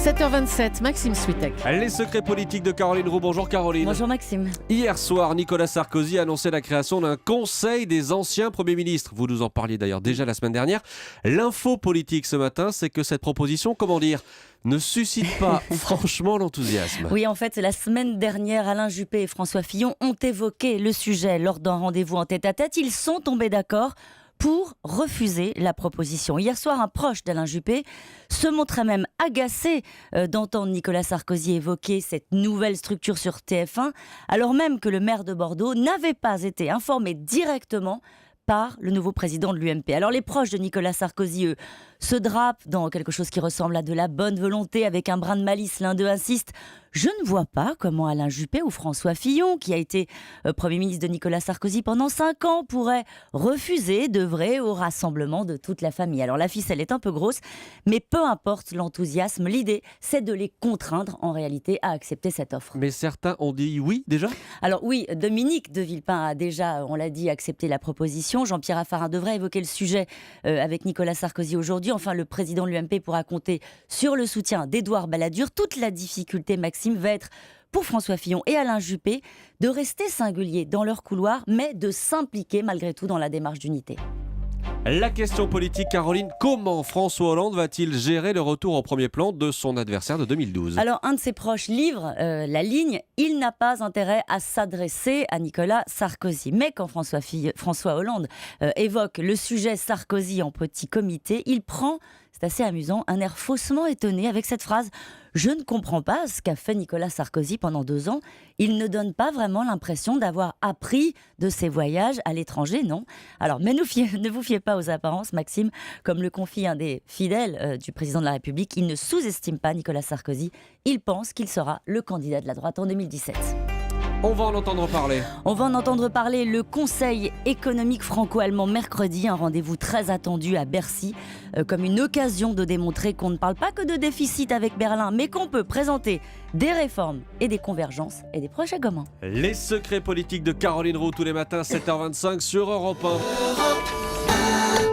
7h27, Maxime Switek. Les secrets politiques de Caroline Roux. Bonjour Caroline. Bonjour Maxime. Hier soir, Nicolas Sarkozy a annoncé la création d'un conseil des anciens premiers ministres. Vous nous en parliez d'ailleurs déjà la semaine dernière. L'info politique ce matin, c'est que cette proposition, ne suscite pas franchement l'enthousiasme. Oui, en fait, la semaine dernière, Alain Juppé et François Fillon ont évoqué le sujet lors d'un rendez-vous en tête-à-tête. Ils sont tombés d'accord pour refuser la proposition. Hier soir, un proche d'Alain Juppé se montrait même agacé d'entendre Nicolas Sarkozy évoquer cette nouvelle structure sur TF1, alors même que le maire de Bordeaux n'avait pas été informé directement par le nouveau président de l'UMP. Alors les proches de Nicolas Sarkozy, eux, se drapent dans quelque chose qui ressemble à de la bonne volonté avec un brin de malice. L'un d'eux insiste: je ne vois pas comment Alain Juppé ou François Fillon, qui a été Premier ministre de Nicolas Sarkozy pendant 5 ans, pourrait refuser d'œuvrer au rassemblement de toute la famille. Alors la ficelle est un peu grosse, mais peu importe l'enthousiasme, l'idée c'est de les contraindre en réalité à accepter cette offre. Mais certains ont dit oui déjà ? Alors oui, Dominique de Villepin a déjà, on l'a dit, accepté la proposition. Jean-Pierre Raffarin devrait évoquer le sujet avec Nicolas Sarkozy aujourd'hui. Enfin, le président de l'UMP pourra compter sur le soutien d'Édouard Balladur. Toute la difficulté, Maxime, va être pour François Fillon et Alain Juppé de rester singuliers dans leur couloir, mais de s'impliquer malgré tout dans la démarche d'unité. La question politique, Caroline, comment François Hollande va-t-il gérer le retour au premier plan de son adversaire de 2012 ? Alors, un de ses proches livre la ligne « Il n'a pas intérêt à s'adresser à Nicolas Sarkozy ». Mais quand François Hollande évoque le sujet Sarkozy en petit comité, il prend, c'est assez amusant, un air faussement étonné avec cette phrase « Je ne comprends pas ce qu'a fait Nicolas Sarkozy pendant 2 ans. Il ne donne pas vraiment l'impression d'avoir appris de ses voyages à l'étranger, non ?» Alors, mais ne vous fiez pas aux apparences, Maxime. Comme le confie un des fidèles du président de la République, il ne sous-estime pas Nicolas Sarkozy. Il pense qu'il sera le candidat de la droite en 2017. On va en entendre parler. On va en entendre parler. Le Conseil économique franco-allemand mercredi, un rendez-vous très attendu à Bercy, comme une occasion de démontrer qu'on ne parle pas que de déficit avec Berlin, mais qu'on peut présenter des réformes et des convergences et des projets communs. Les secrets politiques de Caroline Roux tous les matins, 7h25 sur Europe 1.